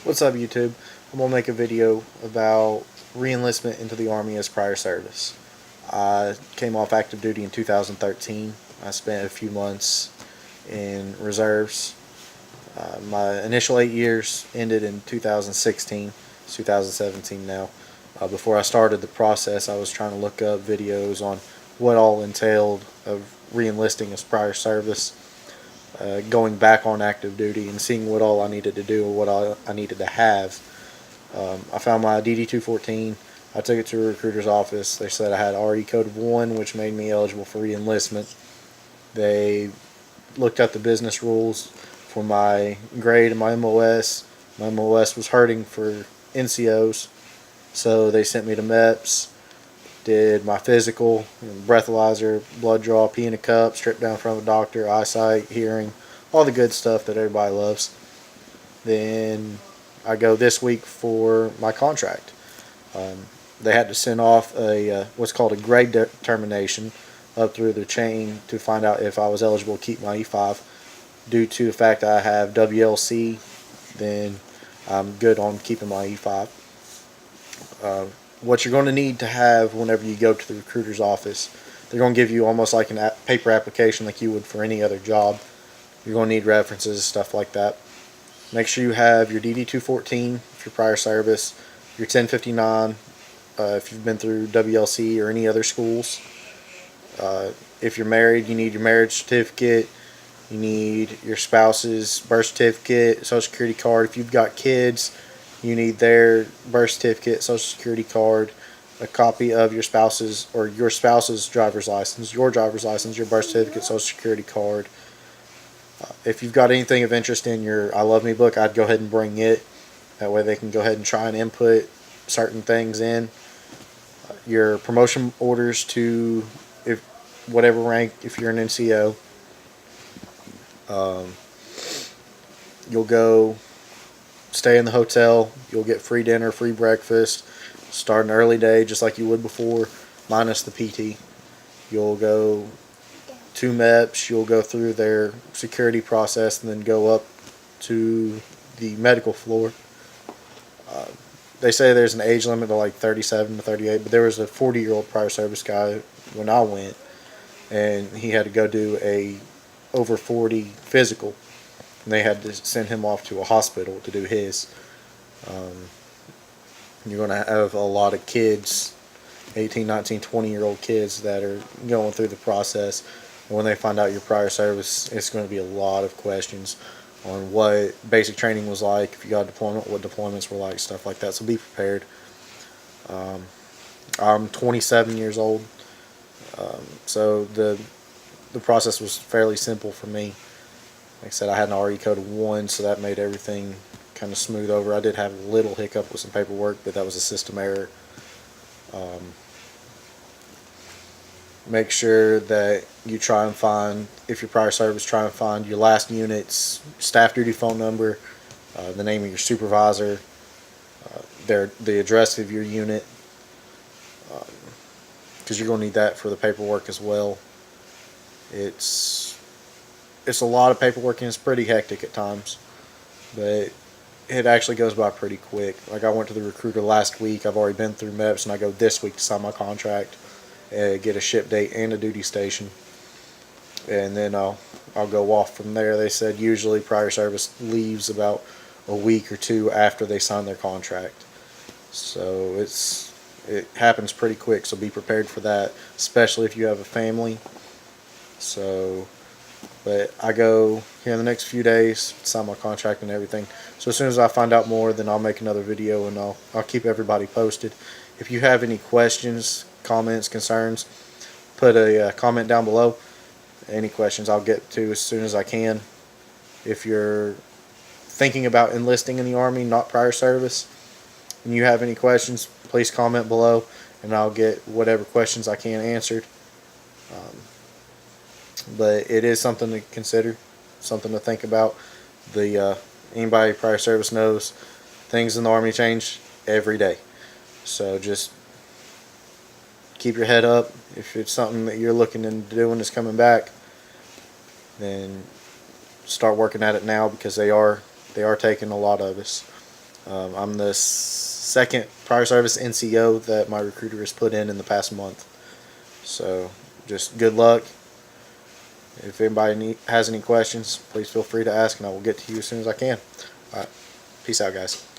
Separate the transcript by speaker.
Speaker 1: What's up, YouTube? I'm going to make a video about re-enlistment into the Army as prior service. I came off active duty in 2013. I spent a few months in reserves. My initial 8 years ended in 2016. It's 2017 now. Before I started the process, I was trying to look up videos on what all entailed of re-enlisting as prior service, going back on active duty and seeing what all I needed to do, what all I needed to have. I found my DD-214. I took it to a recruiter's office. They said I had RE code of 1, which made me eligible for re-enlistment. They looked at the business rules for my grade and my MOS. My MOS was hurting for NCOs, so they sent me to MEPS. Did my physical, breathalyzer, blood draw, pee in a cup, strip down from a doctor, eyesight, hearing, all the good stuff that everybody loves. Then I go this week for my contract. They had to send off a what's called a grade determination up through the chain to find out if I was eligible to keep my E5. Due to the fact that I have WLC, then I'm good on keeping my E5. What you're going to need to have whenever you go to the recruiter's office, they're going to give you almost like a paper application like you would for any other job. You're going to need references, stuff like that. Make sure you have your DD-214 if you're prior service, your 1059 if you've been through WLC or any other schools. If you're married, you need your marriage certificate. You need your spouse's birth certificate, social security card. If you've got kids, you need their birth certificate, social security card, a copy of your spouse's driver's license, your driver's license, your birth certificate, social security card. If you've got anything of interest in your I Love Me book, I'd go ahead and bring it. That way they can go ahead and try and input certain things in. Your promotion orders to if whatever rank, if you're an NCO. You'll go stay in the hotel. You'll get free dinner, free breakfast, start an early day just like you would before, minus the PT. You'll go to MEPS. You'll go through their security process and then go up to the medical floor. They say there's an age limit of like 37 to 38, but there was a 40-year-old prior service guy when I went, and he had to go do a over 40 physical, and they had to send him off to a hospital to do his. You're going to have a lot of kids, 18, 19, 20-year-old kids that are going through the process, and when they find out your prior service, it's going to be a lot of questions on what basic training was like, if you got a deployment, what deployments were like, stuff like that, so be prepared. I'm 27 years old, so the process was fairly simple for me. Like I said, I had an RE code of 1, so that made everything kind of smooth over. I did have a little hiccup with some paperwork, but that was a system error. Make sure that you try and find, if you're prior service, try and find your last unit's staff duty phone number, the name of your supervisor, the address of your unit, because you're going to need that for the paperwork as well. It's a lot of paperwork and it's pretty hectic at times, but it actually goes by pretty quick. Like I went to the recruiter last week. I've already been through MEPS, and I go this week to sign my contract, get a ship date and a duty station, and then I'll go off from there. They said usually prior service leaves about a week or two after they sign their contract, so it happens pretty quick. So be prepared for that, especially if you have a family. So, but I go here in the next few days, sign my contract and everything. So as soon as I find out more, then I'll make another video and I'll keep everybody posted. If you have any questions, comments, concerns, put a comment down below. Any questions I'll get to as soon as I can. If you're thinking about enlisting in the Army, not prior service, and you have any questions, please comment below and I'll get whatever questions I can answered. But it is something to consider, something to think about. Anybody prior service knows things in the Army change every day. So just keep your head up. If it's something that you're looking into doing is coming back, then start working at it now, because they are taking a lot of us. I'm the second prior service NCO that my recruiter has put in the past month. So just good luck. If anybody has any questions, please feel free to ask, and I will get to you as soon as I can. All right. Peace out, guys.